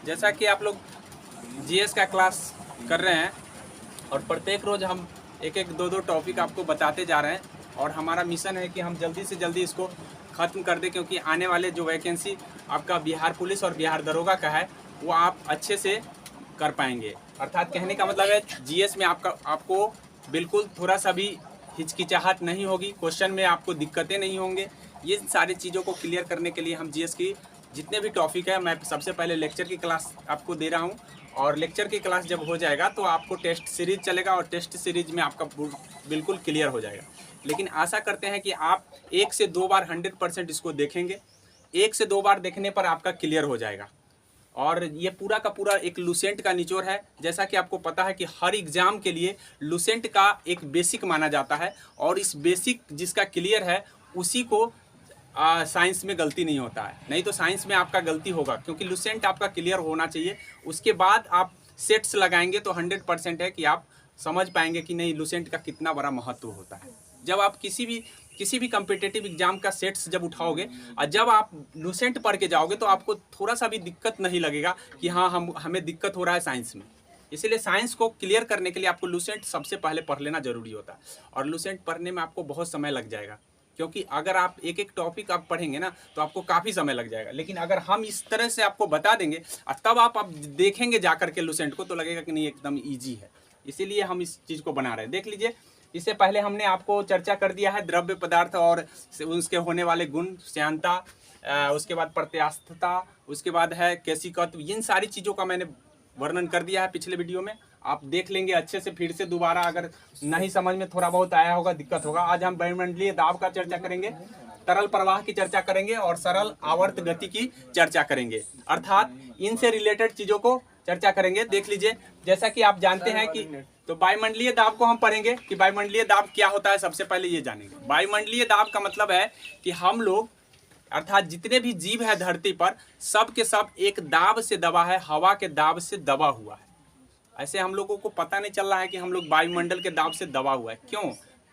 जैसा कि आप लोग जीएस का क्लास कर रहे हैं और प्रत्येक रोज़ हम एक एक दो टॉपिक आपको बताते जा रहे हैं और हमारा मिशन है कि हम जल्दी से जल्दी इसको ख़त्म कर दें, क्योंकि आने वाले जो वैकेंसी आपका बिहार पुलिस और बिहार दरोगा का है वो आप अच्छे से कर पाएंगे। अर्थात कहने का मतलब है जीएस में आपको बिल्कुल थोड़ा सा भी हिचकिचाहट नहीं होगी, क्वेश्चन में आपको दिक्कतें नहीं होंगे। ये सारी चीज़ों को क्लियर करने के लिए हम जीएस की जितने भी टॉपिक है, मैं सबसे पहले लेक्चर की क्लास आपको दे रहा हूँ और लेक्चर की क्लास जब हो जाएगा तो आपको टेस्ट सीरीज चलेगा और टेस्ट सीरीज में आपका बिल्कुल क्लियर हो जाएगा। लेकिन आशा करते हैं कि आप 1 से 2 बार 100% इसको देखेंगे। 1 से 2 बार देखने पर आपका क्लियर हो जाएगा। और ये पूरा का पूरा एक लुसेंट का निचोड़ है। जैसा कि आपको पता है कि हर एग्ज़ाम के लिए लुसेंट का एक बेसिक माना जाता है और इस बेसिक जिसका क्लियर है उसी को साइंस में गलती नहीं होता है, नहीं तो साइंस में आपका गलती होगा, क्योंकि लुसेंट आपका क्लियर होना चाहिए। उसके बाद आप सेट्स लगाएंगे तो 100% है कि आप समझ पाएंगे कि नहीं लुसेंट का कितना बड़ा महत्व होता है। जब आप किसी भी कम्पिटेटिव एग्जाम का सेट्स जब उठाओगे और जब आप लुसेंट पढ़ के जाओगे तो आपको थोड़ा सा भी दिक्कत नहीं लगेगा कि हाँ हमें दिक्कत हो रहा है साइंस में। इसीलिए साइंस को क्लियर करने के लिए आपको लुसेंट सबसे पहले पढ़ लेना जरूरी होता है और लुसेंट पढ़ने में आपको बहुत समय लग जाएगा, क्योंकि अगर आप एक एक टॉपिक आप पढ़ेंगे ना तो आपको काफ़ी समय लग जाएगा। लेकिन अगर हम इस तरह से आपको बता देंगे और तब आप देखेंगे जा कर के लुसेंट को तो लगेगा कि नहीं एकदम ईजी है। इसीलिए हम इस चीज़ को बना रहे हैं। देख लीजिए, इससे पहले हमने आपको चर्चा कर दिया है द्रव्य पदार्थ और उसके होने वाले गुण, श्यानता, उसके बाद प्रत्यास्थता, उसके बाद है केशिकत्व। इन सारी चीज़ों का मैंने वर्णन कर दिया है पिछले वीडियो में। आप देख लेंगे अच्छे से फिर से दोबारा, अगर नहीं समझ में थोड़ा बहुत आया होगा, दिक्कत होगा। आज हम वायुमंडलीय दाब का चर्चा करेंगे, तरल प्रवाह की चर्चा करेंगे और सरल आवर्त गति की चर्चा करेंगे, अर्थात इनसे रिलेटेड चीज़ों को चर्चा करेंगे। देख लीजिए, जैसा कि आप जानते हैं कि तो वायुमंडलीय दाब को हम पढ़ेंगे कि वायुमंडलीय दाब क्या होता है। सबसे पहले ये जानेंगे। वायुमंडलीय दाब का मतलब है कि हम लोग अर्थात जितने भी जीव है धरती पर सब के सब एक दाब से दबा है, हवा के दाब से दबा हुआ है। ऐसे हम लोगों को पता नहीं चल रहा है कि हम लोग वायुमंडल के दाब से दबा हुआ है। क्यों?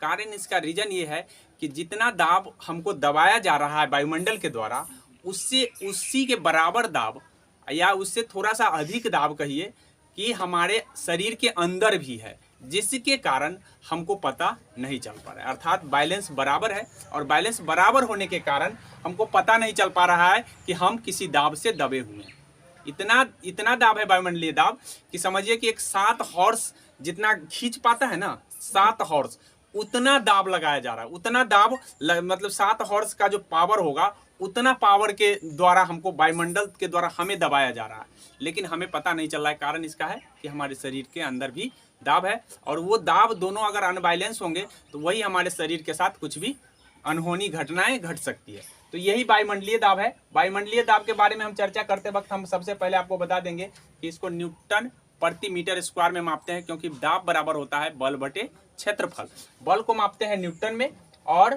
कारण इसका रीजन ये है कि जितना दाब हमको दबाया जा रहा है वायुमंडल के द्वारा, उससे उसी के बराबर दाब या उससे थोड़ा सा अधिक दाब कहिए कि हमारे शरीर के अंदर भी है, जिसके कारण हमको पता नहीं चल पा रहा है। अर्थात बैलेंस बराबर है और बैलेंस बराबर होने के कारण हमको पता नहीं चल पा रहा है कि हम किसी दाब से दबे हुए हैं। इतना दाब है वायुमंडलीय दाब कि समझिए कि एक 7 हॉर्स जितना खींच पाता है ना, 7 हॉर्स उतना दाब लगाया जा रहा है। उतना दाब मतलब 7 हॉर्स का जो पावर होगा उतना पावर के द्वारा हमको वायुमंडल के द्वारा हमें दबाया जा रहा है, लेकिन हमें पता नहीं चल रहा है। कारण इसका है कि हमारे शरीर के अंदर भी दाब है और वो दाब दोनों अगर अनबैलेंस होंगे तो वही हमारे शरीर के साथ कुछ भी अनहोनी घटनाएं घट सकती है। तो यही वायुमंडलीय दाब है। वायुमंडलीय दाब के बारे में हम चर्चा करते वक्त हम सबसे पहले आपको बता देंगे कि इसको न्यूटन प्रति मीटर स्क्वायर में मापते हैं, क्योंकि दाब बराबर होता है बल बटे क्षेत्रफल। बल को मापते हैं न्यूटन में और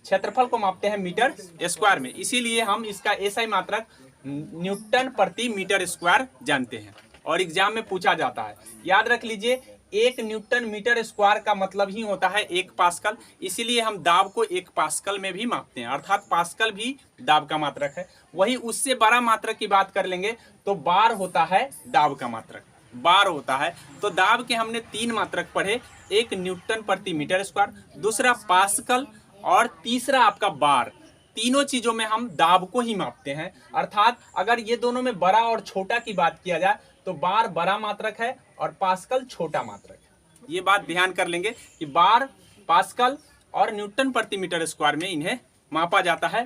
क्षेत्रफल को मापते हैं मीटर स्क्वायर में। इसीलिए हम इसका एसआई मात्रक न्यूटन प्रति मीटर स्क्वायर जानते हैं और एग्जाम में पूछा जाता है। याद रख लीजिए, 1 न्यूटन मीटर स्क्वायर का मतलब ही होता है 1 पास्कल। इसीलिए हम दाब को 1 पास्कल में भी मापते हैं, अर्थात पास्कल भी दाब का मात्रक है। वही उससे बड़ा मात्रक की बात कर लेंगे तो बार होता है दाब का मात्रक, बार होता है। तो दाब के हमने 3 मात्रक पढ़े, एक न्यूटन प्रति मीटर स्क्वायर, दूसरा पास्कल और तीसरा आपका बार। तीनों चीजों में हम दाब को ही मापते हैं। अर्थात अगर ये दोनों में बड़ा और छोटा की बात किया जाए तो बार बड़ा मात्रक है और पास्कल छोटा मात्रक है। ये बात ध्यान कर लेंगे कि बार, पास्कल और न्यूटन प्रति मीटर स्क्वायर में इन्हें मापा जाता है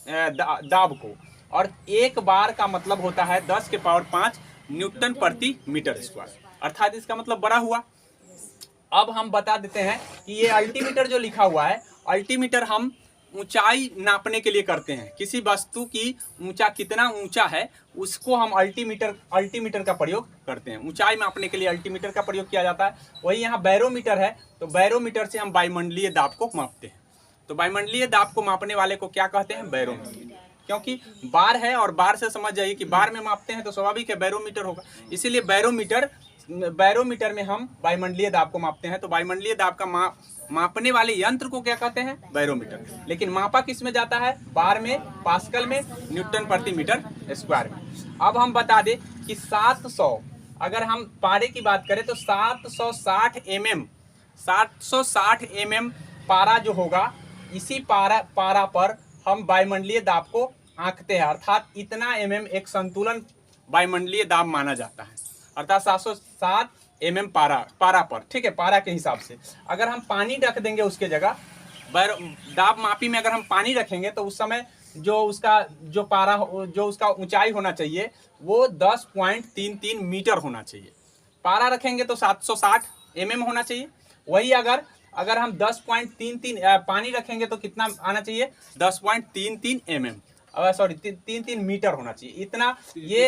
दाब को। और एक बार का मतलब होता है 10 के पावर 5 न्यूटन प्रति मीटर स्क्वायर, अर्थात इसका मतलब बड़ा हुआ। अब हम बता देते हैं कि ये अल्टीमीटर जो लिखा हुआ है, अल्टीमीटर हम ऊंचाई नापने के लिए करते हैं। किसी वस्तु की ऊंचा कितना ऊंचा है उसको हम अल्टीमीटर का प्रयोग करते हैं। ऊंचाई मापने के लिए अल्टीमीटर का प्रयोग किया जाता है। वही यहाँ बैरोमीटर है, तो बैरोमीटर से हम वायुमंडलीय दाब को मापते हैं। तो वायुमंडलीय दाब को मापने वाले को क्या कहते हैं? बैरोमीटर। क्योंकि बार है और बार से समझ जाइए कि बार में मापते हैं तो स्वाभाविक है बैरोमीटर होगा। इसीलिए बैरोमीटर में हम वायुमंडलीय दाब को मापते हैं। तो वायुमंडलीय दाब का मापने वाले यंत्र को क्या कहते हैं? बैरोमीटर। लेकिन मापा किस में जाता है? बार में, पास्कल में, न्यूटन प्रति मीटर स्क्वायर में। अब हम बता दें कि 700, अगर हम पारे की बात करें तो 760 mm पारा जो होगा, इसी पारा पर हम वायुमंडलीय दाब को आंकते हैं, अर्थात इतना एक संतुलन वायुमंडलीय दाब माना जाता है, अर्थात 760 पारा पर, ठीक है, पारा के हिसाब से। अगर हम पानी रख देंगे उसके जगह, दाब मापी में अगर हम पानी रखेंगे तो उस समय जो उसका ऊंचाई होना चाहिए वो 10.33 मीटर होना चाहिए। पारा रखेंगे तो 760 होना चाहिए। वही अगर हम 10.33 पानी रखेंगे तो कितना आना चाहिए, 10.33 सॉरी 33 मीटर होना चाहिए, इतना ये।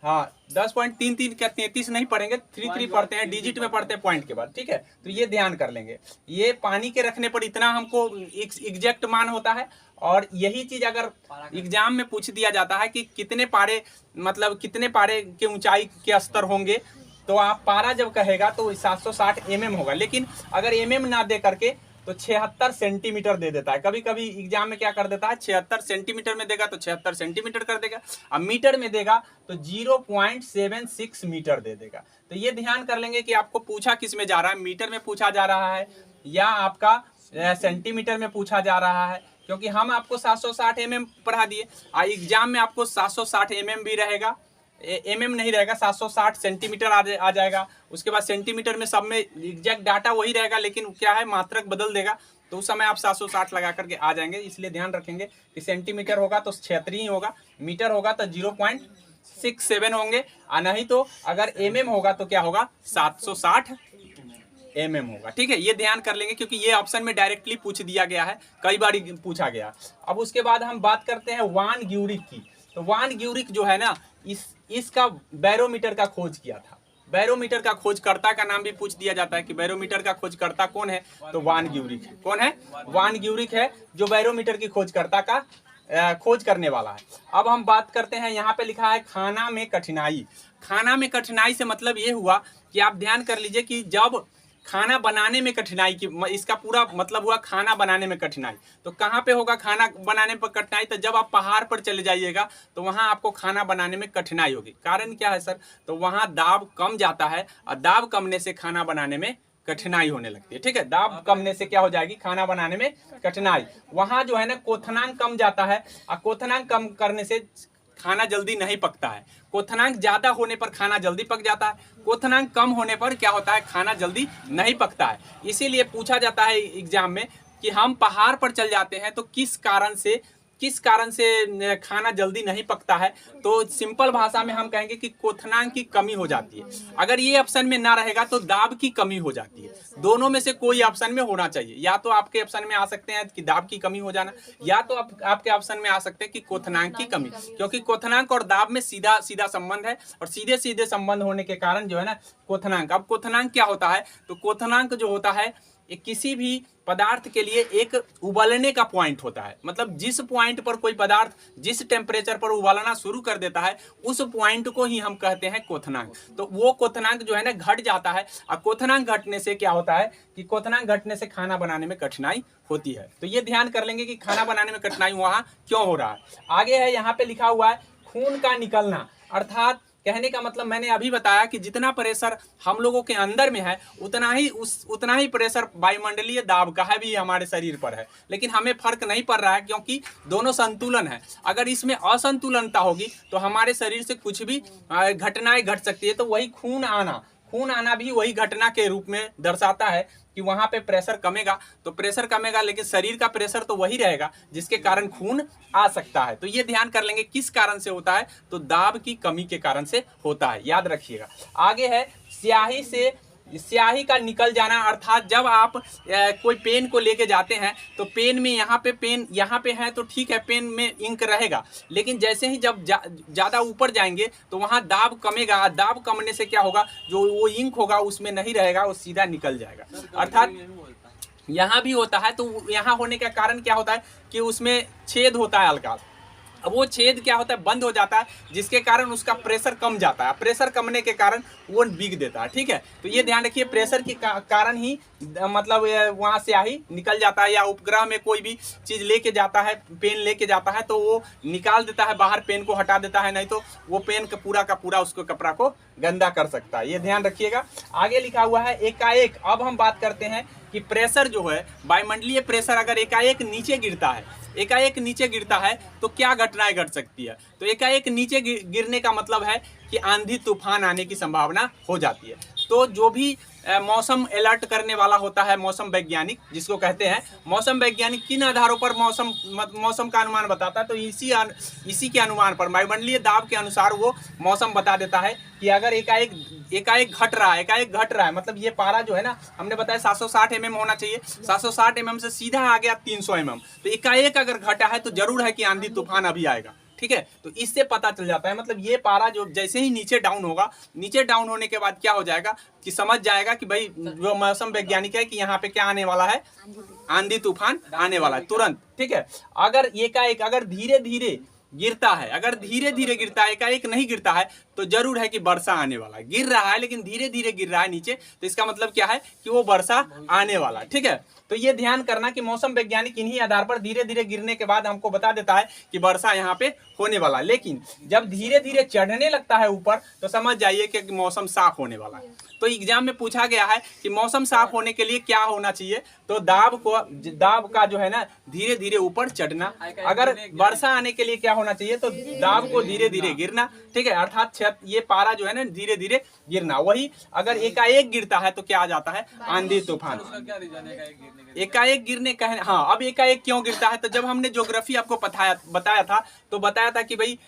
हाँ 10.33 क्या 33 नहीं पढ़ेंगे, 33 पढ़ते हैं, डिजिट में पढ़ते हैं पॉइंट के बाद, ठीक है। तो ये ध्यान कर लेंगे, ये पानी के रखने पर इतना हमको एग्जैक्ट मान होता है। और यही चीज अगर एग्जाम में पूछ दिया जाता है कि कितने पारे के ऊंचाई के स्तर होंगे, तो आप पारा जब कहेगा तो 760 होगा। लेकिन अगर ना दे करके तो 76 सेंटीमीटर दे देता है। कभी कभी एग्जाम में क्या कर देता है, 76 सेंटीमीटर में देगा तो 76 सेंटीमीटर कर देगा, अब मीटर में देगा तो 0.76 मीटर दे देगा। तो ये ध्यान कर लेंगे कि आपको पूछा किस में जा रहा है, मीटर में पूछा जा रहा है या आपका सेंटीमीटर में पूछा जा रहा है, क्योंकि हम आपको 760 पढ़ा दिए, एग्जाम में आपको 760 भी रहेगा, नहीं रहेगा, 760 सेंटीमीटर आ जाएगा। उसके बाद सेंटीमीटर में सब में एग्जैक्ट डाटा वही रहेगा, लेकिन क्या है मात्रक बदल देगा, तो उस समय आप 760 लगा करके आ जाएंगे। इसलिए ध्यान रखेंगे कि सेंटीमीटर होगा तो 76 ही होगा, मीटर होगा तो 0.67 होंगे, और नहीं तो अगर होगा तो क्या होगा, 760 होगा, ठीक है। ये ध्यान कर लेंगे क्योंकि ये ऑप्शन में डायरेक्टली पूछ दिया गया है, कई बार पूछा गया। अब उसके बाद हम बात करते हैं वान ग्यूरिक की। तो वान ग्यूरिक जो है ना, इसका बैरोमीटर का खोज किया था। बैरोमीटर का खोजकर्ता का नाम भी पूछ दिया जाता है कि बैरोमीटर का खोजकर्ता कौन है, तो वान ग्यूरिक है। कौन है, वान ग्यूरिक है जो बैरोमीटर की खोजकर्ता का खोज करने वाला है। अब हम बात करते हैं, यहाँ पे लिखा है खाना में कठिनाई। खाना में कठिनाई से मतलब ये हुआ कि आप ध्यान कर लीजिए कि जब खाना बनाने में कठिनाई की, इसका पूरा मतलब हुआ खाना बनाने में कठिनाई। तो कहाँ पे होगा खाना बनाने पर कठिनाई, तो जब आप पहाड़ पर चले जाइएगा तो वहाँ आपको खाना बनाने में कठिनाई होगी। कारण क्या है सर, तो वहाँ दाब कम जाता है, और दाब कमने से खाना बनाने में कठिनाई होने लगती है, ठीक है। दाब कमने से क्या हो जाएगी, खाना बनाने में कठिनाई। वहाँ जो है ना क्वथनांक कम जाता है, और क्वथनांक कम करने से खाना जल्दी नहीं पकता है। क्वथनांक ज्यादा होने पर खाना जल्दी पक जाता है, क्वथनांक कम होने पर क्या होता है, खाना जल्दी नहीं पकता है। इसीलिए पूछा जाता है एग्जाम में कि हम पहाड़ पर चल जाते हैं तो किस कारण से खाना जल्दी नहीं पकता है। तो सिंपल भाषा में हम कहेंगे कि क्वथनांक की कमी हो जाती है। अगर ये ऑप्शन में ना रहेगा तो दाब की कमी हो जाती है। दोनों में से कोई ऑप्शन में होना चाहिए, या तो आपके ऑप्शन में आ सकते हैं कि दाब की कमी हो जाना, या तो आपके ऑप्शन में आ सकते हैं कि क्वथनांक की कमी, क्योंकि क्वथनांक और दाब में सीधा सीधा संबंध है, और सीधे सीधे संबंध होने के कारण जो है ना क्वथनांक। अब क्वथनांक क्या होता है, तो क्वथनांक जो होता है किसी भी पदार्थ के लिए एक उबलने का पॉइंट होता है। मतलब जिस पॉइंट पर कोई पदार्थ जिस टेम्परेचर पर उबलना शुरू कर देता है, उस पॉइंट को ही हम कहते हैं क्वथनांक। तो वो क्वथनांक जो है ना घट जाता है, और क्वथनांक घटने से क्या होता है कि क्वथनांक घटने से खाना बनाने में कठिनाई होती है। तो ये ध्यान कर लेंगे कि खाना बनाने में कठिनाई वहाँ क्यों हो रहा है। आगे है, यहाँ पे लिखा हुआ है खून का निकलना, अर्थात कहने का मतलब मैंने अभी बताया कि जितना प्रेशर हम लोगों के अंदर में है उतना ही प्रेशर वायुमंडलीय दाब का है भी हमारे शरीर पर है, लेकिन हमें फर्क नहीं पड़ रहा है क्योंकि दोनों संतुलन है। अगर इसमें असंतुलनता होगी तो हमारे शरीर से कुछ भी घटनाएं घट सकती है। तो वही खून आना भी वही घटना के रूप में दर्शाता है कि वहां पे प्रेशर कमेगा, तो प्रेशर कमेगा, लेकिन शरीर का प्रेशर तो वही रहेगा जिसके कारण खून आ सकता है। तो ये ध्यान कर लेंगे किस कारण से होता है, तो दाब की कमी के कारण से होता है, याद रखिएगा। आगे है स्याही का निकल जाना, अर्थात जब आप कोई पेन को लेके जाते हैं तो पेन में यहाँ पे है तो ठीक है, पेन में इंक रहेगा, लेकिन जैसे ही जब ज़्यादा ऊपर जाएंगे तो वहाँ दाब कमेगा। दाब कमने से क्या होगा, जो वो इंक होगा उसमें नहीं रहेगा, वो सीधा निकल जाएगा। अर्थात यहाँ भी होता है, तो यहाँ होने का कारण क्या होता है कि उसमें छेद होता है हल्का, अब वो छेद क्या होता है, बंद हो जाता है, जिसके कारण उसका प्रेशर कम जाता है। प्रेशर कमने के कारण वो बिग देता है। ठीक है, तो ये ध्यान रखिए, प्रेशर के कारण ही मतलब वहाँ से स्याही निकल जाता है, या उपग्रह में कोई भी चीज़ लेके जाता है, पेन लेके जाता है, तो वो निकाल देता है बाहर, पेन को हटा देता है, नहीं तो वो पेन का पूरा उसको कपड़ा को गंदा कर सकता है। ये ध्यान रखिएगा। आगे लिखा हुआ है एकाएक। अब हम बात करते हैं कि प्रेशर जो है, वायुमंडलीय प्रेशर अगर एकाएक नीचे गिरता है, एकाएक नीचे गिरता है तो क्या घटनाएं घट सकती है। तो एकाएक नीचे गिरने का मतलब है कि आंधी तूफान आने की संभावना हो जाती है। तो जो भी मौसम अलर्ट करने वाला होता है, मौसम वैज्ञानिक जिसको कहते हैं, मौसम वैज्ञानिक किन आधारों पर मौसम का अनुमान बताता है, तो इसी के अनुमान पर, वायुमंडलीय दाब के अनुसार वो मौसम बता देता है कि अगर एकाएक घट रहा है, मतलब ये पारा जो है ना, हमने बताया 760 mm होना चाहिए, 760 mm से सीधा आ गया 300 mm, तो एकाएक अगर घटा है तो जरूर है कि आंधी तूफान अभी आएगा। ठीक है, तो इससे पता चल जाता है, मतलब ये पारा जो जैसे ही नीचे डाउन होगा, नीचे डाउन होने के बाद क्या हो जाएगा कि समझ जाएगा कि भाई जो मौसम वैज्ञानिक है कि यहाँ पे क्या आने वाला है, आंधी तूफान आने वाला है तुरंत। ठीक है, अगर एकाएक, अगर धीरे धीरे गिरता है, अगर धीरे धीरे गिरता है, एकाएक नहीं गिरता है, तो जरूर है कि वर्षा आने वाला है। गिर रहा है लेकिन धीरे धीरे गिर रहा है नीचे, तो इसका मतलब क्या है कि वो वर्षा आने वाला है। ठीक है, तो ये ध्यान करना कि मौसम वैज्ञानिक इन्हीं आधार पर धीरे धीरे गिरने के बाद हमको बता देता है कि वर्षा यहाँ पे होने वाला है। लेकिन जब धीरे धीरे चढ़ने लगता है ऊपर, तो समझ जाइए कि मौसम साफ होने वाला है। तो एग्जाम में पूछा गया है कि मौसम साफ होने के लिए क्या होना चाहिए, तो दाब का जो है ना धीरे धीरे ऊपर चढ़ना। अगर वर्षा आने के लिए क्या होना चाहिए, तो दाब को धीरे धीरे गिरना। ठीक है, अर्थात ये पारा जो है ना धीरे धीरे गिरना। वही अगर एकाएक गिरता है तो क्या आ जाता है, आंधी तूफान। एकाएक गिरने का है, हाँ, अब एकाएक क्यों गिरता है, तो जब हमने ज्योग्राफी आपको बताया था, तो बताया था कि भाई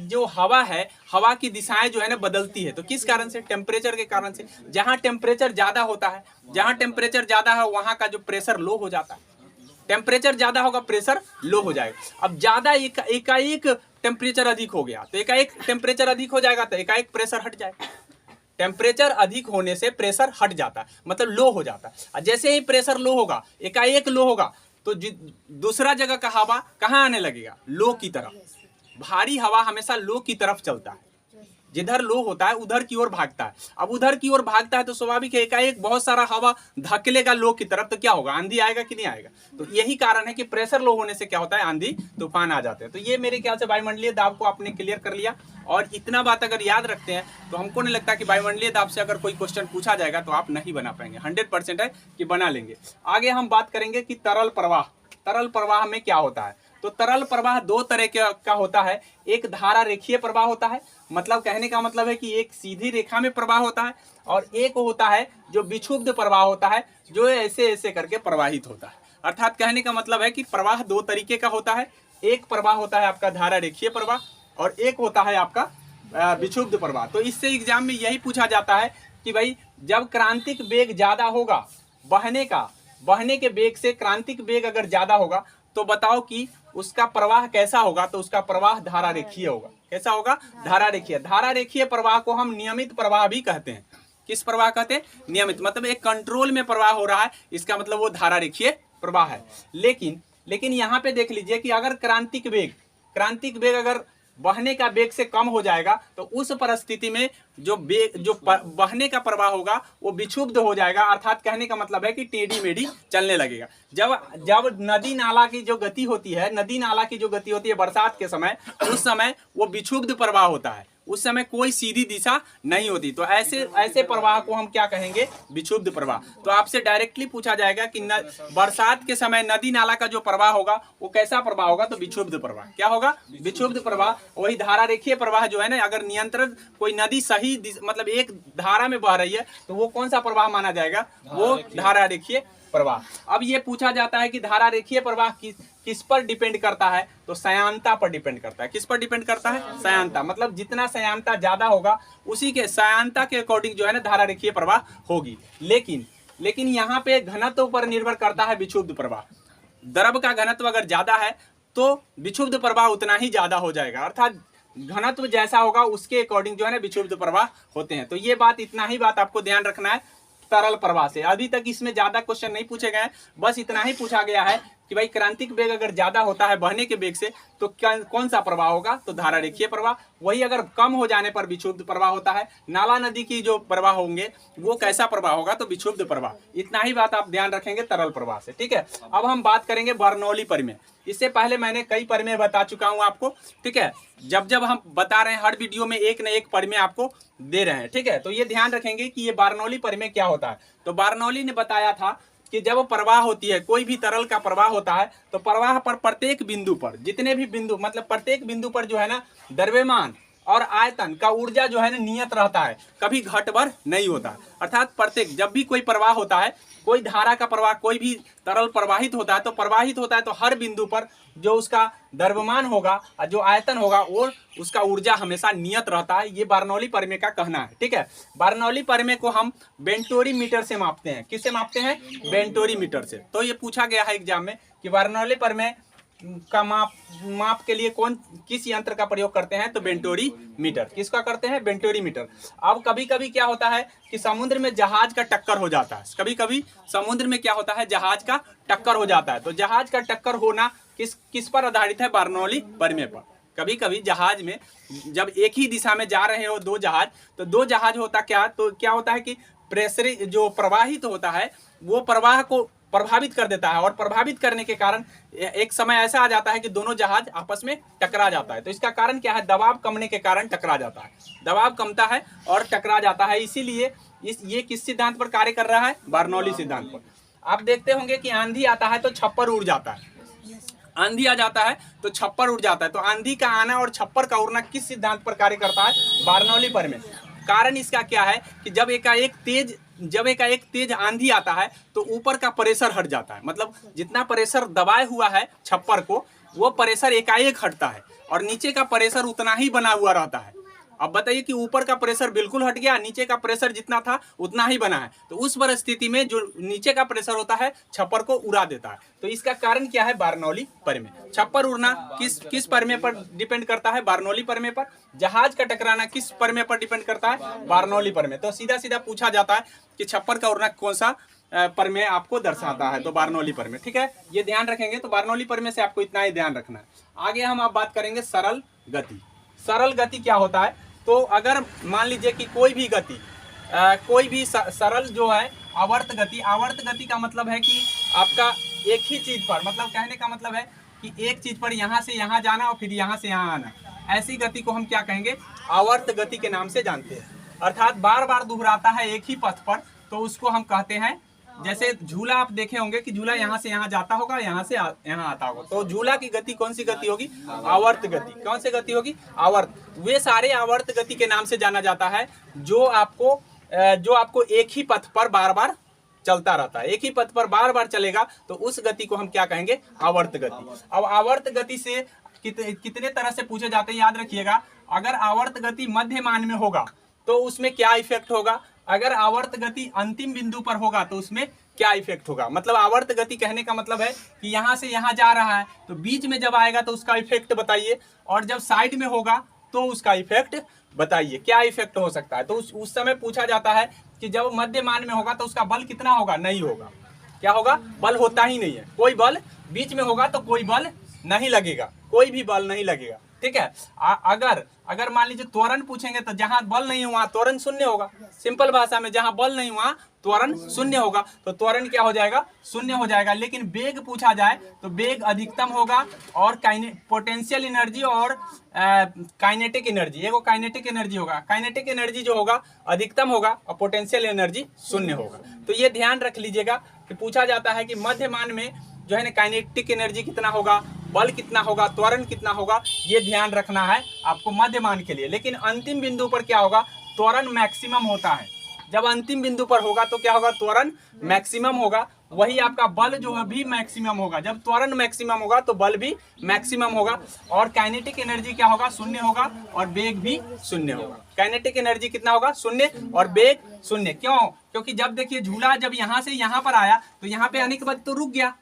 जो हवा है, हवा की दिशाएं जो है ना बदलती है। तो किस कारण से, टेम्परेचर के कारण से। जहां टेम्परेचर ज्यादा होता है, जहां टेम्परेचर ज्यादा है, वहां का जो प्रेशर लो हो जाता है। टेम्परेचर ज्यादा होगा, प्रेशर लो हो जाएगा। अब ज्यादा एकाएक टेम्परेचर अधिक हो गया, तो एकाएक टेम्परेचर अधिक हो जाएगा, तो एकाएक प्रेशर हट जाएगा। टेम्परेचर अधिक होने से प्रेशर हट जाता है, मतलब लो हो जाता है। जैसे ही प्रेशर लो होगा, एकाएक लो होगा, तो दूसरा जगह का हवा कहाँ आने लगेगा, लो की तरफ। भारी हवा हमेशा लो की तरफ चलता है, जिधर लो होता है उधर की ओर भागता है। अब उधर की ओर भागता है तो स्वाभाविक है एकाएक बहुत सारा हवा धकेलेगा लो की तरफ, तो क्या होगा, आंधी आएगा कि नहीं आएगा। तो यही कारण है कि प्रेशर लो होने से क्या होता है, आंधी तूफान आ जाते हैं। तो ये मेरे ख्याल से वायुमंडलीय दाब को आपने क्लियर कर लिया। और इतना बात अगर याद रखते हैं तो हमको नहीं लगता कि वायुमंडलीय दाब से अगर कोई क्वेश्चन पूछा जाएगा तो आप नहीं बना पाएंगे। 100% है कि बना लेंगे। आगे हम बात करेंगे कि तरल प्रवाह। तरल प्रवाह में क्या होता है, तो तरल प्रवाह दो तरह का होता है। एक धारा रेखीय प्रवाह होता है, मतलब कहने का मतलब है कि एक सीधी रेखा में प्रवाह होता है, और एक होता है जो विक्षुब्ध प्रवाह होता है, जो ऐसे ऐसे करके प्रवाहित होता है। अर्थात कहने का मतलब है कि प्रवाह दो तरीके का होता है। एक प्रवाह होता है आपका धारा रेखीय प्रवाह, और एक होता है आपका विक्षुब्ध प्रवाह। तो इससे एग्जाम में यही पूछा जाता है कि भाई जब क्रांतिक वेग ज्यादा होगा, बहने के वेग से क्रांतिक वेग अगर ज्यादा होगा, तो बताओ कि उसका प्रवाह कैसा होगा, तो उसका प्रवाह धारा रेखीय होगा। कैसा होगा, धारा रेखीय। धारा रेखीय प्रवाह को हम नियमित प्रवाह भी कहते हैं। किस प्रवाह कहते हैं, नियमित, मतलब एक कंट्रोल में प्रवाह हो रहा है, इसका मतलब वो धारा रेखीय प्रवाह है। लेकिन यहाँ पे देख लीजिए कि अगर क्रांतिक वेग अगर बहने का वेग से कम हो जाएगा, तो उस परिस्थिति में जो बहने का प्रवाह होगा वो विक्षुब्ध हो जाएगा। अर्थात कहने का मतलब है कि टेढ़ी मेढ़ी चलने लगेगा। जब नदी नाला की जो गति होती है बरसात के समय, उस समय वो विक्षुब्ध प्रवाह होता है, उस समय कोई सीधी दिशा नहीं होती। तो ऐसे प्रवाह को हम क्या कहेंगे, विक्षुब्ध प्रवाह। तो आपसे डायरेक्टली पूछा जाएगा कि बरसात के समय नदी नाला का जो प्रवाह होगा वो कैसा प्रवाह होगा, तो विक्षुब्ध प्रवाह। क्या होगा, विक्षुब्ध प्रवाह। वही धारा रेखीय प्रवाह जो है ना, अगर नियंत्रण कोई नदी सही मतलब एक धारा में बह रही है, तो वो कौन सा प्रवाह माना जाएगा, वो धारा रेखीय प्रवाह। अब ये पूछा जाता है कि धारा रेखीय प्रवाह किस पर डिपेंड करता है, तो श्यानता पर डिपेंड करता है। किस पर डिपेंड करता है, श्यानता। मतलब जितना श्यानता ज्यादा होगा, उसी के श्यानता के अकॉर्डिंग जो है ना धारा रेखीय प्रवाह होगी। लेकिन यहाँ पे घनत्व पर निर्भर करता है विक्षुब्ध प्रवाह। द्रव का घनत्व अगर ज्यादा है तो विक्षुब्ध प्रवाह उतना ही ज्यादा हो जाएगा। अर्थात घनत्व जैसा होगा उसके अकॉर्डिंग जो है ना विक्षुब्ध प्रवाह होते हैं। तो ये बात, इतना ही बात आपको ध्यान रखना है तरल प्रवाह से। अभी तक इसमें ज्यादा क्वेश्चन नहीं पूछे गए, बस इतना ही पूछा गया है कि भाई क्रांतिक वेग अगर ज्यादा होता है बहने के वेग से तो क्या कौन सा प्रवाह होगा, तो धारा रेखीय प्रवाह। वही अगर कम हो जाने पर विक्षुब्ध प्रवाह होता है। नाला नदी की जो प्रवाह होंगे वो कैसा प्रवाह होगा, तो विक्षुब्ध प्रवाह। इतना ही बात आप ध्यान रखेंगे तरल प्रवाह से, ठीक है। अब हम बात करेंगे बर्नौली परिमेय। इससे पहले मैंने कई परिमेय बता चुका हूं आपको, ठीक है। जब जब हम बता रहे हैं हर वीडियो में एक न एक परिमेय आपको दे रहे हैं, ठीक है। तो ये ध्यान रखेंगे कि ये बर्नौली परिमेय क्या होता है। तो बर्नौली ने बताया था कि जब प्रवाह होती है, कोई भी तरल का प्रवाह होता है, तो प्रवाह पर प्रत्येक बिंदु पर, जितने भी बिंदु मतलब प्रत्येक बिंदु पर जो है ना द्रव्यमान और आयतन का ऊर्जा जो है ना नियत रहता है, कभी घट बढ़ नहीं होता। अर्थात प्रत्येक जब भी कोई प्रवाह होता है, कोई धारा का प्रवाह, कोई भी तरल प्रवाहित होता है, तो प्रवाहित होता है तो हर बिंदु पर जो उसका द्रव्यमान होगा और जो आयतन होगा वो उसका ऊर्जा हमेशा नियत रहता है। ये बर्नौली परिमेय का कहना है, ठीक है। बर्नौली परिमेय को हम बेंटोरी मीटर से मापते हैं। किससे मापते हैं? बेंटोरी मीटर से। तो ये पूछा गया है एग्जाम में कि बर्नौली परिमेय का माप के लिए किस यंत्र का प्रयोग करते हैं, तो बेंटोरी मीटर। किसका करते हैं? बेंटोरी मीटर। अब कभी कभी क्या होता है कि समुद्र में जहाज का टक्कर हो जाता है। कभी कभी समुद्र में क्या होता है, जहाज का टक्कर हो जाता है। तो जहाज का टक्कर होना किस पर आधारित है? बर्नौली परिमेय पर। कभी कभी जहाज में जब एक ही दिशा में जा रहे हो दो जहाज, तो दो जहाज होता क्या होता है कि प्रेशर जो प्रवाहित होता है वो प्रवाह को प्रभावित कर देता है, और प्रभावित करने के कारण एक समय ऐसा आ जाता है कि दोनों जहाज आपस में टकरा जाता है। तो इसका कारण क्या है? दबाव कमने के कारण टकरा जाता है। दबाव कमता है और टकरा जाता है। इसीलिए ये किस सिद्धांत पर कार्य कर रहा है? बर्नौली सिद्धांत पर। आप देखते होंगे कि आंधी आता है तो छप्पर उड़ जाता है। आंधी आ जाता है तो छप्पर उड़ जाता है। तो आंधी का आना और छप्पर का उड़ना किस सिद्धांत पर कार्य करता है? बर्नौली परिमेय। कारण इसका क्या है कि जब एकाएक तेज आंधी आता है तो ऊपर का प्रेशर हट जाता है। मतलब जितना प्रेशर दबाए हुआ है छप्पर को, वो प्रेशर एकाएक हटता है और नीचे का प्रेशर उतना ही बना हुआ रहता है। अब बताइए कि ऊपर का प्रेशर बिल्कुल हट गया, नीचे का प्रेशर जितना था उतना ही बना है। तो उस परिस्थिति में जो नीचे का प्रेशर होता है छप्पर को उड़ा देता है। तो इसका कारण क्या है? बर्नौली परिमेय। छप्पर उड़ना किस परिमेय पर डिपेंड करता है? बर्नौली परिमेय पर। जहाज का टकराना किस परिमेय पर डिपेंड करता है? बर्नौली परिमेय। तो सीधा सीधा पूछा जाता है कि छप्पर का उड़ना कौन सा परिमेय आपको दर्शाता है, तो बर्नौली परिमेय, ठीक है। ये ध्यान रखेंगे। तो बर्नौली परिमेय से आपको इतना ही ध्यान रखना है। आगे हम आप बात करेंगे सरल गति। सरल गति क्या होता है? तो अगर मान लीजिए कि कोई भी सरल जो है आवर्त गति का मतलब है कि आपका एक ही चीज पर, मतलब कहने का मतलब है कि एक चीज पर यहाँ से यहाँ जाना और फिर यहाँ से यहाँ आना, ऐसी गति को हम क्या कहेंगे? आवर्त गति के नाम से जानते हैं। अर्थात बार बार दोहराता है एक ही पथ पर, तो उसको हम कहते हैं, जैसे झूला आप देखे होंगे कि झूला यहाँ से यहाँ जाता होगा, यहाँ से यहाँ आता होगा। तो झूला की गति कौन सी गति होगी? आवर्त गति। कौन सी गति होगी? आवर्त। वे सारे आवर्त गति के नाम से जाना जाता है जो आपको एक ही पथ पर बार बार चलता रहता है। एक ही पथ पर बार बार चलेगा तो उस गति को हम क्या कहेंगे? आवर्त गति। अब आवर्त गति से कितने तरह से पूछे जाते हैं याद रखिएगा। अगर आवर्त गति मध्यमान में होगा तो उसमें क्या इफेक्ट होगा? अगर आवर्त गति अंतिम बिंदु पर होगा तो उसमें क्या इफेक्ट होगा? मतलब आवर्त गति कहने का मतलब है कि यहाँ से यहाँ जा रहा है, तो बीच में जब आएगा तो उसका इफेक्ट बताइए, और जब साइड में होगा तो उसका इफेक्ट बताइए, क्या इफेक्ट हो सकता है। तो उस समय पूछा जाता है कि जब मध्यमान में होगा तो उसका बल कितना होगा? नहीं होगा। क्या होगा? बल होता ही नहीं है। कोई बल बीच में होगा तो कोई बल नहीं लगेगा, कोई भी बल नहीं लगेगा, ठीक है। अगर मान लीजिए त्वरण पूछेंगे तो जहां बल नहीं हुआ त्वरण शून्य होगा। सिंपल भाषा में जहां बल नहीं हुआ त्वरण शून्य होगा, तो त्वरण क्या हो जाएगा? शून्य हो जाएगा। लेकिन वेग पूछा जाए तो वेग अधिकतम होगा, और पोटेंशियल एनर्जी और काइनेटिक एनर्जी, एगो काइनेटिक एनर्जी होगा। काइनेटिक एनर्जी जो होगा अधिकतम होगा और पोटेंशियल एनर्जी शून्य होगा। तो ये ध्यान रख लीजिएगा कि पूछा जाता है कि मध्यमान में जो है ना काइनेटिक एनर्जी कितना होगा, बल कितना होगा, त्वरण कितना होगा, ये ध्यान रखना है आपको मध्यमान के लिए। लेकिन अंतिम बिंदु पर क्या होगा? त्वरण मैक्सिमम होता है। जब अंतिम बिंदु पर होगा तो क्या होगा? त्वरण मैक्सिमम होगा। वही आपका बल जो है भी मैक्सिमम होगा। जब त्वरण मैक्सिमम होगा तो बल भी मैक्सिमम होगा, और काइनेटिक एनर्जी क्या होगा? शून्य होगा, और वेग भी शून्य होगा। काइनेटिक एनर्जी कितना होगा? शून्य, और वेग शून्य। क्यों? क्योंकि जब देखिए झूला जब यहाँ से यहाँ पर आया तो यहाँ पे आने के बाद तो रुक गया,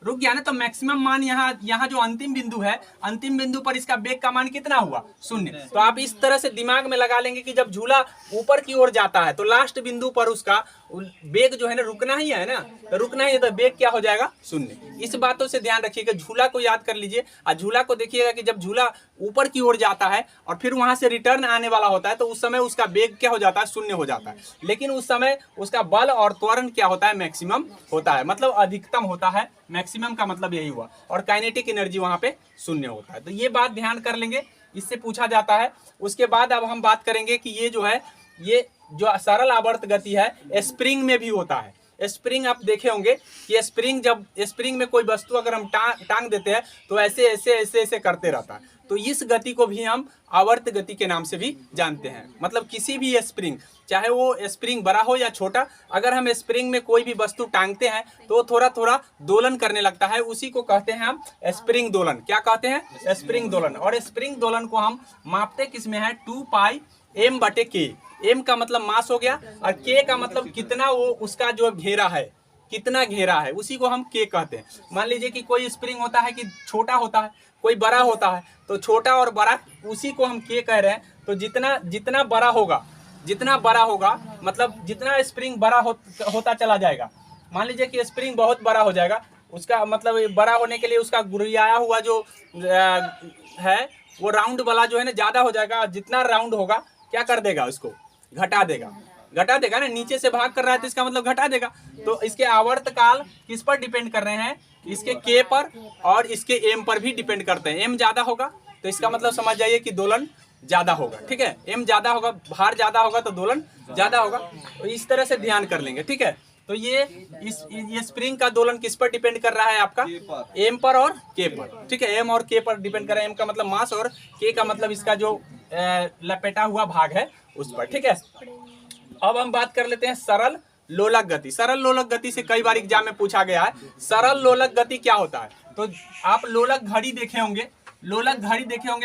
रुक गया ना, तो मैक्सिमम मान यहाँ जो अंतिम बिंदु है, अंतिम बिंदु पर इसका बेग का मान कितना हुआ? 0। तो आप इस तरह से दिमाग में लगा लेंगे कि जब झूला ऊपर की ओर जाता है तो लास्ट बिंदु पर उसका बेग जो है ना रुकना ही है ना, तो रुकना ही है, तो बेग क्या हो जाएगा? 0। इस बातों से ध्यान रखिएगा, झूला को याद कर लीजिए और झूला को देखिएगा कि जब झूला ऊपर की ओर जाता है और फिर वहां से रिटर्न आने वाला होता है तो उस समय उसका बेग क्या हो जाता है? 0 हो जाता है। लेकिन उस समय उसका बल और त्वरण क्या होता है? मैक्सिमम होता है, मतलब अधिकतम होता है। मैक्सिमम का मतलब यही हुआ, और काइनेटिक एनर्जी वहां पे 0 होता है। तो ये बात ध्यान कर लेंगे, इससे पूछा जाता है। उसके बाद अब हम बात करेंगे कि ये जो है, ये जो सरल आवर्त गति है स्प्रिंग में भी होता है। स्प्रिंग आप देखे होंगे कि स्प्रिंग में कोई वस्तु अगर हम टांग देते हैं तो ऐसे ऐसे ऐसे ऐसे करते रहता है। तो इस गति को भी हम आवर्त गति के नाम से भी जानते हैं। मतलब किसी भी स्प्रिंग, चाहे वो स्प्रिंग बड़ा हो या छोटा, अगर हम स्प्रिंग में कोई भी वस्तु टांगते हैं तो थोड़ा थोड़ा दोलन करने लगता है, उसी को कहते हैं हम स्प्रिंग दोलन। क्या कहते हैं? स्प्रिंग दोलन। और स्प्रिंग दोलन को हम मापते किस में है? 2πm/k। एम का मतलब मास हो गया और के का मतलब कितना वो उसका जो घेरा है, कितना घेरा है, उसी को हम के कहते हैं। मान लीजिए कि कोई स्प्रिंग होता है कि छोटा होता है, कोई बड़ा होता है, तो छोटा और बड़ा उसी को हम के कह रहे हैं। तो जितना बड़ा होगा मतलब जितना स्प्रिंग बड़ा होता चला जाएगा। मान लीजिए कि स्प्रिंग बहुत बड़ा हो जाएगा, उसका मतलब बड़ा होने के लिए उसका गुरियाया हुआ जो है वो राउंड वाला जो है ना ज़्यादा हो जाएगा। जितना राउंड होगा क्या कर देगा? उसको घटा देगा ना, नीचे से भाग कर रहा है तो इसका मतलब घटा देगा। तो इसके आवर्त काल किस पर डिपेंड कर रहे हैं? इसके के पर और इसके एम पर भी डिपेंड करते हैं। एम ज्यादा होगा तो इसका मतलब समझ जाइए कि दोलन ज्यादा होगा, ठीक है। एम ज्यादा होगा, भार ज्यादा होगा तो दोलन ज्यादा होगा। तो इस तरह से ध्यान कर लेंगे, ठीक है। तो ये स्प्रिंग का दोलन किस पर डिपेंड कर रहा है? आपका एम पर और के पर, ठीक है। एम और के पर डिपेंड कर रहा है। एम का मतलब मास और के का मतलब इसका जो लपेटा हुआ भाग है उस पर, ठीक है। अब हम बात कर लेते हैं सरल लोलक गति। सरल लोलक गति से कई बार एग्जाम में पूछा गया है। सरल लोलक गति क्या होता है? तो आप लोलक घड़ी देखे होंगे,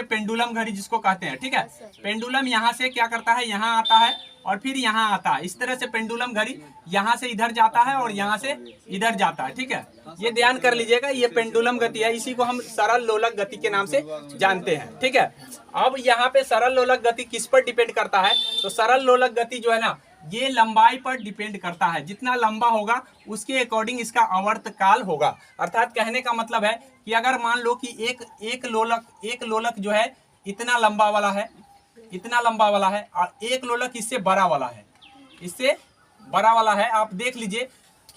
पेंडुलम घड़ी जिसको कहते हैं, ठीक है। पेंडुलम यहाँ से क्या करता है? यहाँ आता है और फिर यहाँ आता है। इस तरह से पेंडुलम घड़ी यहाँ से इधर जाता है और यहाँ से इधर जाता है, ठीक है। ये ध्यान कर लीजिएगा, ये पेंडुलम गति है, इसी को हम सरल लोलक गति के नाम से जानते हैं, ठीक है। अब यहाँ पे सरल लोलक गति किस पर डिपेंड करता है? तो सरल लोलक गति जो है ना, ये लंबाई पर डिपेंड करता है। जितना लंबा होगा उसके अकॉर्डिंग इसका आवर्त काल होगा। अर्थात कहने का मतलब है कि अगर मान लो कि एक लोलक जो है इतना लंबा वाला है और एक लोलक इससे बड़ा वाला है, आप देख लीजिए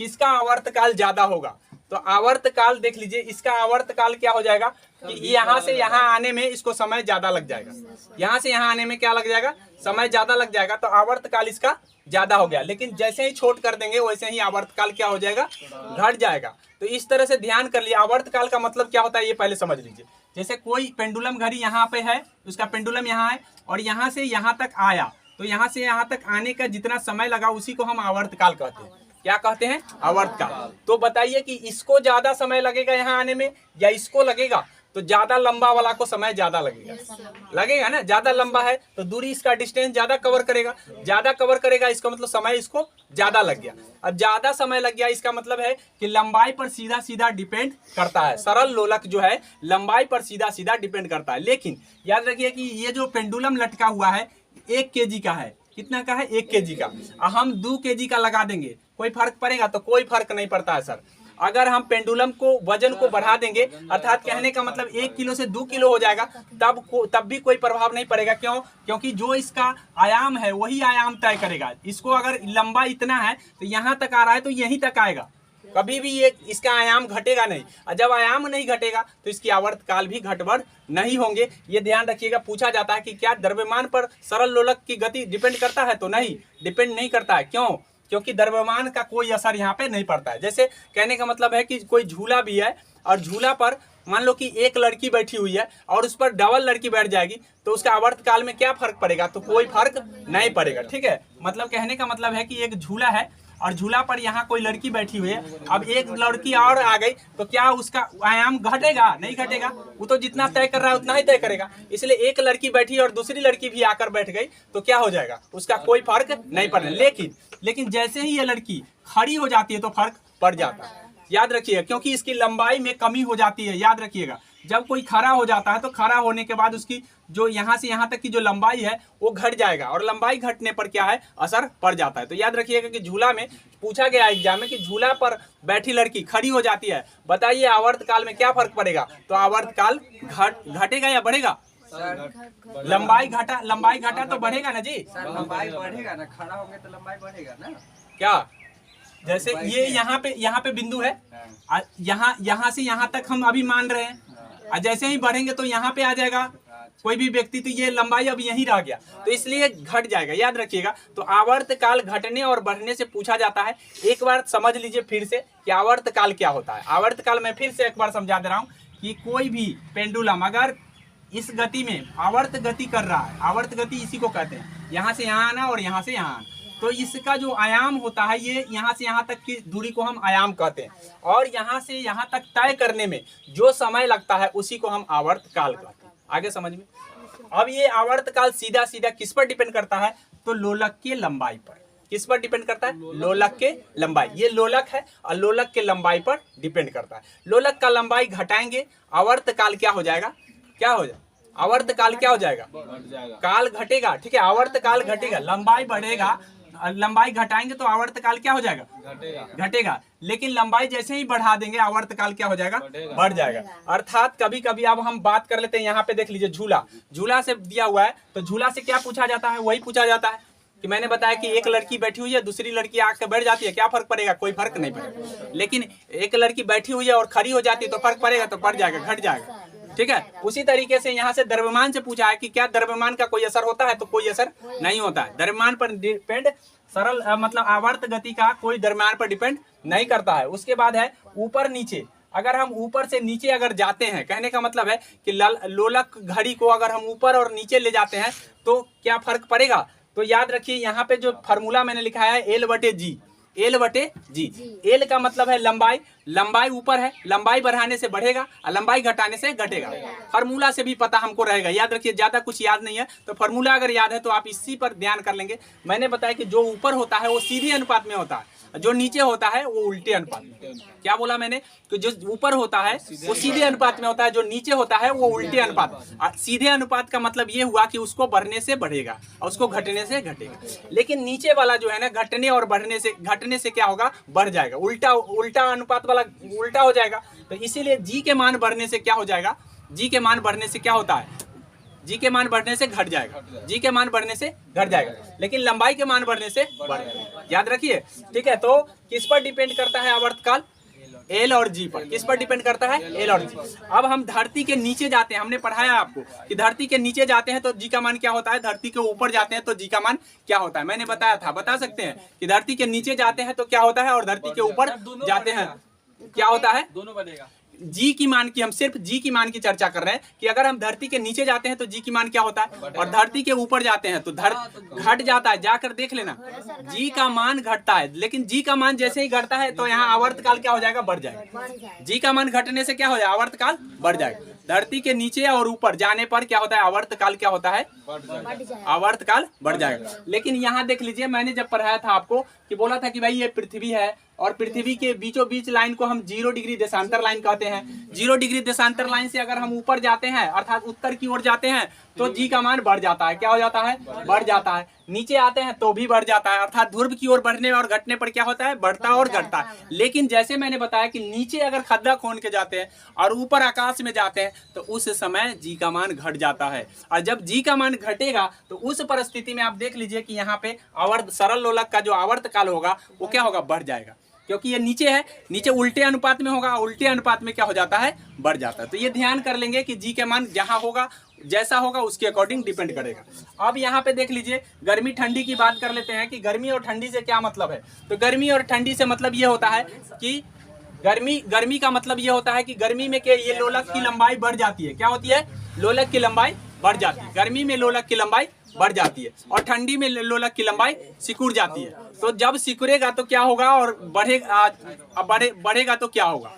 किसका आवर्त काल ज्यादा होगा। तो आवर्त काल देख लीजिए, इसका आवर्त काल क्या हो जाएगा कि यहाँ से यहाँ आने में इसको समय ज्यादा लग जाएगा। यहाँ से यहाँ आने में क्या लग जाएगा? समय ज्यादा लग जाएगा, तो आवर्त काल इसका ज्यादा हो गया। लेकिन जैसे ही छोट कर देंगे वैसे ही आवर्त काल क्या हो जाएगा? घट जाएगा। तो इस तरह से ध्यान कर लिया। आवर्त काल का मतलब क्या होता है ये पहले समझ लीजिए। जैसे कोई पेंडुलम घड़ी यहाँ पे है, उसका पेंडुलम यहाँ है और यहाँ से यहाँ तक आया, तो यहाँ से यहाँ तक आने का जितना समय लगा उसी को हम आवर्त काल कहते हैं। क्या कहते हैं? आवर्त काल। तो बताइए कि इसको ज्यादा समय लगेगा यहाँ आने में या इसको लगेगा? तो ज्यादा लंबा वाला को समय ज्यादा लगेगा ना। ज्यादा लंबा है तो दूरी, इसका डिस्टेंस ज्यादा कवर करेगा, इसका मतलब समय इसको ज्यादा लग गया। अब ज्यादा समय लग गया इसका मतलब है कि लंबाई पर सीधा डिपेंड करता है। सरल लोलक जो है लंबाई पर सीधा डिपेंड करता है। लेकिन याद रखिए कि ये जो पेंडुलम लटका हुआ है 1 kg का है। कितना का है? 1 kg का। हम 2 kg का लगा देंगे, कोई फर्क पड़ेगा? तो कोई फर्क नहीं पड़ता है सर। अगर हम पेंडुलम को वजन को बढ़ा देंगे, अर्थात कहने का मतलब 1 किलो से 2 किलो हो जाएगा, तब भी कोई प्रभाव नहीं पड़ेगा। क्यों? क्योंकि जो इसका आयाम है वही आयाम तय करेगा। इसको अगर लंबा इतना है तो यहाँ तक आ रहा है तो यहीं तक आएगा, कभी भी ये इसका आयाम घटेगा नहीं। और जब आयाम नहीं घटेगा तो इसकी आवर्त काल भी घटबढ़ नहीं होंगे। ये ध्यान रखिएगा। पूछा जाता है कि क्या द्रव्यमान पर सरल लोलक की गति डिपेंड करता है? तो नहीं, डिपेंड नहीं करता है। क्यों? क्योंकि द्रव्यमान का कोई असर यहाँ पे नहीं पड़ता है। जैसे कहने का मतलब है कि कोई झूला भी है और झूला पर मान लो कि एक लड़की बैठी हुई है और उस पर डबल लड़की बैठ जाएगी, तो उसका आवर्त काल में क्या फर्क पड़ेगा? तो कोई फर्क नहीं पड़ेगा, ठीक है। मतलब कहने का मतलब है कि एक झूला है और झूला पर यहाँ कोई लड़की बैठी हुई है, अब एक लड़की और आ गई तो क्या उसका आयाम घटेगा? नहीं घटेगा। वो तो जितना तय कर रहा है उतना ही तय करेगा। इसलिए एक लड़की बैठी और दूसरी लड़की भी आकर बैठ गई तो क्या हो जाएगा? उसका कोई फर्क नहीं पड़ेगा। लेकिन जैसे ही ये लड़की खड़ी हो जाती है तो फर्क पड़ जाता है। याद रखिएगा, क्योंकि इसकी लंबाई में कमी हो जाती है। याद रखिएगा, जब कोई खड़ा हो जाता है तो खड़ा होने के बाद उसकी जो यहाँ से यहाँ तक की जो लंबाई है वो घट जाएगा, और लंबाई घटने पर क्या है, असर पड़ जाता है। तो याद रखिएगा कि झूला में पूछा गया एग्जाम में कि झूला पर बैठी लड़की खड़ी हो जाती है, बताइए आवर्तकाल में क्या फर्क पड़ेगा। तो आवर्तकाल घटेगा या बढ़ेगा? लंबाई घटा तो बढ़ेगा ना जी। लंबाई बढ़ेगा ना, खड़ा होंगे तो लंबाई बढ़ेगा ना। क्या जैसे ये यहाँ पे बिंदु है, यहाँ से यहाँ तक हम अभी मान रहे हैं, और जैसे ही बढ़ेंगे तो यहाँ पे आ जाएगा कोई भी व्यक्ति, तो ये लंबाई अब यहीं रह गया, तो इसलिए घट जाएगा। याद रखिएगा, तो आवर्तकाल घटने और बढ़ने से पूछा जाता है। एक बार समझ लीजिए फिर से कि आवर्तकाल क्या होता है। आवर्तकाल मैं फिर से एक बार समझा दे रहा हूँ कि कोई भी पेंडुलम अगर इस गति में आवर्त गति कर रहा है, आवर्त गति इसी को कहते हैं, यहाँ से यहाँ आना और यहाँ से यहाँ आना, तो इसका जो आयाम होता है ये यहाँ से यहाँ तक की दूरी को हम आयाम कहते हैं, और यहाँ से यहाँ तक तय करने में जो समय लगता है उसी को हम आवर्तकाल कहते हैं। आगे समझ में। अब ये आवर्तकाल सीधा सीधा किस पर डिपेंड करता है, तो लोलक के लंबाई पर। किस पर डिपेंड करता है? लोलक के लंबाई। ये लोलक है और लोलक के लंबाई पर डिपेंड करता है। लोलक का लंबाई घटाएंगे, आवर्तकाल क्या हो जाएगा? क्या हो जाएगा? आवर्तकाल क्या हो जाएगा? काल घटेगा। ठीक है, आवर्तकाल घटेगा, लंबाई बढ़ेगा, लंबाई घटाएंगे तो आवर्तकाल क्या हो जाएगा? घटेगा। लेकिन लंबाई जैसे ही बढ़ा देंगे आवर्तकाल क्या हो जाएगा? बढ़ जाएगा। अर्थात कभी कभी अब हम बात कर लेते हैं, यहाँ पे देख लीजिए झूला से दिया हुआ है, तो झूला से क्या पूछा जाता है? वही पूछा जाता है कि मैंने बताया कि एक लड़की बैठी हुई है, दूसरी लड़की आके बैठ जाती है, क्या फर्क पड़ेगा? कोई फर्क नहीं पड़ेगा। लेकिन एक लड़की बैठी हुई है और खड़ी हो जाती है तो फर्क पड़ेगा? तो पड़ जाएगा, घट जाएगा। ठीक है, उसी तरीके से यहाँ से द्रव्यमान से पूछा है कि क्या द्रव्यमान का कोई असर होता है? तो कोई असर नहीं होता है। द्रव्यमान पर डिपेंड सरल मतलब आवर्त गति का कोई द्रव्यमान पर डिपेंड नहीं करता है। उसके बाद है ऊपर नीचे। अगर हम ऊपर से नीचे अगर जाते हैं, कहने का मतलब है कि लोलक घड़ी को अगर हम ऊपर और नीचे ले जाते हैं तो क्या फर्क पड़ेगा? तो याद रखिए, यहाँ पे जो फार्मूला मैंने लिखा है L/G। एल का मतलब है लंबाई। लंबाई ऊपर है, लंबाई बढ़ाने से बढ़ेगा और लंबाई घटाने से घटेगा। फार्मूला से भी पता हमको रहेगा। याद रखिए, ज्यादा कुछ याद नहीं है तो फार्मूला अगर याद है तो आप इसी पर ध्यान कर लेंगे। मैंने बताया कि जो ऊपर होता है वो सीधे अनुपात में होता है, जो नीचे होता है वो उल्टे अनुपात में। क्या बोला मैंने? कि जो ऊपर होता है वो सीधे अनुपात में होता है, जो नीचे होता है वो उल्टे अनुपात। सीधे अनुपात का मतलब ये हुआ कि उसको बढ़ने से बढ़ेगा और उसको घटने से घटेगा। लेकिन नीचे वाला जो है ना, घटने और बढ़ने से, घटने से क्या होगा? बढ़ जाएगा। उल्टा अनुपात वाला उल्टा हो जाएगा। तो इसीलिए जी के मान बढ़ने से क्या हो जाएगा? जी के मान बढ़ने से क्या होता है? जी के मान बढ़ने से घट जाएगा, जी के मान बढ़ने से घट जाएगा, लेकिन लंबाई के मान बढ़ने से बढ़ जाएगा। याद रखिए। ठीक है, तो किस पर डिपेंड करता है आवर्तकाल? एल और जी पर। किस पर डिपेंड करता है? एल और जी। अब हम धरती के नीचे जाते हैं, हमने पढ़ाया आपको कि धरती के नीचे जाते हैं तो जी का मान क्या होता है, धरती के ऊपर जाते हैं तो जी का मान क्या होता है। मैंने बताया था, बता सकते हैं कि धरती के नीचे जाते हैं तो क्या होता है और धरती के ऊपर जाते हैं क्या होता है? दोनों बनेगा। जी की मान की, हम सिर्फ जी की मान की चर्चा कर रहे हैं कि अगर हम धरती के नीचे जाते हैं तो जी की मान क्या होता है, और धरती के ऊपर जाते हैं तो घट जाता है। जाकर देख लेना, जी का मान घटता है, लेकिन जी का मान जैसे ही घटता है तो यहाँ आवर्तकाल क्या हो जाएगा? बढ़ जाएगा। जी का मान घटने से क्या हो जाएगा? आवर्तकाल बढ़ जाएगा। धरती के नीचे और ऊपर जाने पर क्या होता है? आवर्तकाल क्या होता है? आवर्तकाल बढ़ जाएगा। लेकिन यहाँ देख लीजिए, मैंने जब पढ़ाया था आपको कि बोला था कि भाई ये पृथ्वी है और पृथ्वी के बीचों बीच लाइन को हम 0 डिग्री देशांतर लाइन कहते हैं। 0 डिग्री देशांतर लाइन से अगर हम ऊपर जाते हैं अर्थात उत्तर की ओर जाते हैं तो जी का मान बढ़ जाता है। क्या हो जाता है? बढ़ जाता है। नीचे आते हैं तो भी बढ़ जाता है, अर्थात ध्रुव की ओर बढ़ने और घटने पर क्या होता है? बढ़ता और घटता है। लेकिन जैसे मैंने बताया कि नीचे अगर खड्डा खोन के जाते हैं और ऊपर आकाश में जाते हैं तो उस समय जी का मान घट जाता है। और जब जी का मान घटेगा तो उस परिस्थिति में आप देख लीजिए कि यहाँ पे सरल लोलक का जो आवर्तकाल होगा वो क्या होगा? बढ़ जाएगा, क्योंकि ये नीचे है, नीचे उल्टे अनुपात में होगा, उल्टे अनुपात में क्या हो जाता है? बढ़ जाता है। तो ये ध्यान कर लेंगे कि जी के मान जहां होगा, जैसा होगा उसके अकॉर्डिंग डिपेंड करेगा। अब यहाँ पे देख लीजिए, गर्मी ठंडी की बात कर लेते हैं कि गर्मी और ठंडी से क्या मतलब है। तो गर्मी और ठंडी से मतलब ये होता है कि गर्मी का मतलब ये होता है कि गर्मी में क्या, ये लोलक की लंबाई बढ़ जाती है। क्या होती है? लोलक की लंबाई बढ़ जाती है। गर्मी में लोलक की लंबाई बढ़ जाती है और ठंडी में लोलक की लंबाई सिकुड़ जाती है। तो जब सिकुड़ेगा तो क्या होगा और बढ़ेगा तो क्या होगा?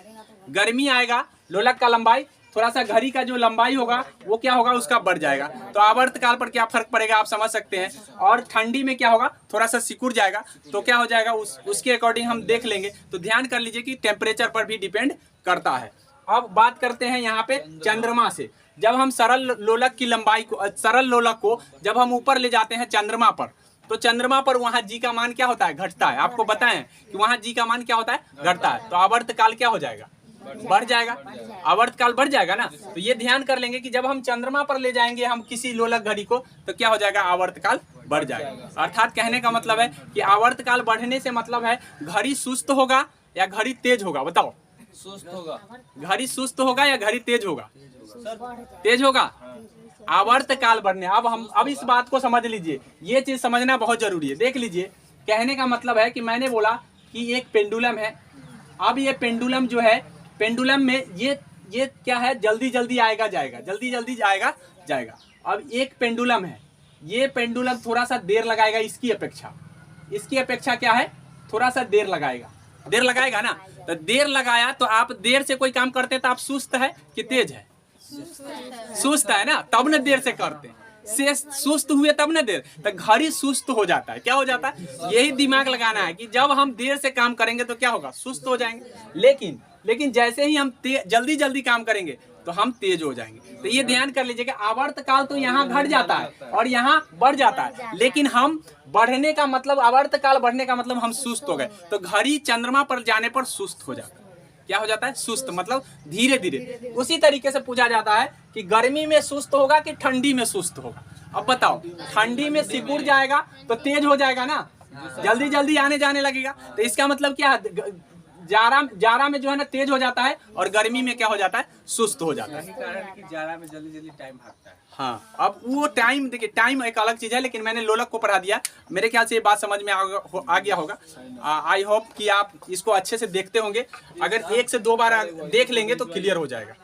गर्मी आएगा, लोलक का लंबाई थोड़ा सा घड़ी का जो लंबाई होगा वो क्या होगा, उसका बढ़ जाएगा। तो आवर्तकाल पर क्या फर्क पड़ेगा आप समझ सकते हैं। और ठंडी में क्या होगा, थोड़ा सा सिकुड़ जाएगा। तो क्या हो जाएगा, उसके अकॉर्डिंग हम देख लेंगे। तो ध्यान कर लीजिए कि टेम्परेचर पर भी डिपेंड करता है। अब बात करते हैं यहाँ पे चंद्रमा से। जब हम सरल लोलक की लंबाई को, सरल लोलक को जब हम ऊपर ले जाते हैं चंद्रमा पर, तो चंद्रमा पर वहां जी का मान क्या होता है, घटता है। आपको बताएं कि वहां जी का मान क्या होता है, घटता है। तो आवर्तकाल क्या हो जाएगा, बढ़ जाएगा। आवर्तकाल बढ़ जाएगा ना। तो ये ध्यान कर लेंगे कि जब हम चंद्रमा पर ले जाएंगे हम किसी लोलक घड़ी को, तो क्या हो जाएगा, आवर्तकाल बढ़ जाएगा। अर्थात कहने का मतलब है कि आवर्तकाल बढ़ने से मतलब है घड़ी सुस्त होगा या घड़ी तेज होगा। बताओ, सुस्त होगा। घड़ी सुस्त होगा या घड़ी तेज होगा, तेज होगा। आवर्तकाल बढ़ने, अब इस बात को समझ लीजिए, ये चीज समझना बहुत जरूरी है। देख लीजिए, कहने का मतलब है कि मैंने बोला कि एक पेंडुलम है। अब ये पेंडुलम जो है, पेंडुलम में ये क्या है, जल्दी जल्दी आएगा जाएगा, जल्दी जल्दी आएगा जाएगा। अब एक पेंडुलम है, ये पेंडुलम थोड़ा सा देर लगाएगा इसकी अपेक्षा क्या है, थोड़ा सा देर लगाएगा ना। तो देर लगाया तो आप देर से कोई काम करते हैं तो आप सुस्त है कि तेज है, सुस्त है ना, तब न देर से करते हैं। से सुस्त हुए तब न देर, तो घड़ी सुस्त हो जाता है। क्या हो जाता है, यही दिमाग लगाना है कि जब हम देर से काम करेंगे तो क्या होगा, सुस्त हो जाएंगे। लेकिन जैसे ही हम जल्दी जल्दी काम करेंगे तो हम तेज हो जाएंगे। तो ये ध्यान कर लीजिए कि आवर्तकाल तो यहाँ घट जाता है और यहाँ बढ़ जाता है, लेकिन हम बढ़ने का मतलब, आवर्तकाल बढ़ने का मतलब हम सुस्त हो गए। तो घड़ी चंद्रमा पर जाने पर सुस्त हो जाता है। क्या हो जाता है, सुस्त, मतलब धीरे धीरे। उसी तरीके से पूछा जाता है कि गर्मी में सुस्त होगा कि ठंडी में सुस्त होगा। अब बताओ, ठंडी में सिकुड़ जाएगा तो तेज हो जाएगा ना, जल्दी जल्दी आने जाने लगेगा। तो इसका मतलब क्या है, जाड़ा में जो है ना तेज हो जाता है और गर्मी में क्या हो जाता है, सुस्त हो जाता है। यही कारण है कि जाड़ा में जल्दी जल्दी टाइम भागता है। हाँ, अब वो टाइम, देखिए टाइम एक अलग चीज है, लेकिन मैंने लोलक को पढ़ा दिया। मेरे ख्याल से ये बात समझ में आ गया होगा। आई होप कि आप इसको अच्छे से देखते होंगे। अगर 1 से 2 बार देख लेंगे तो क्लियर हो जाएगा।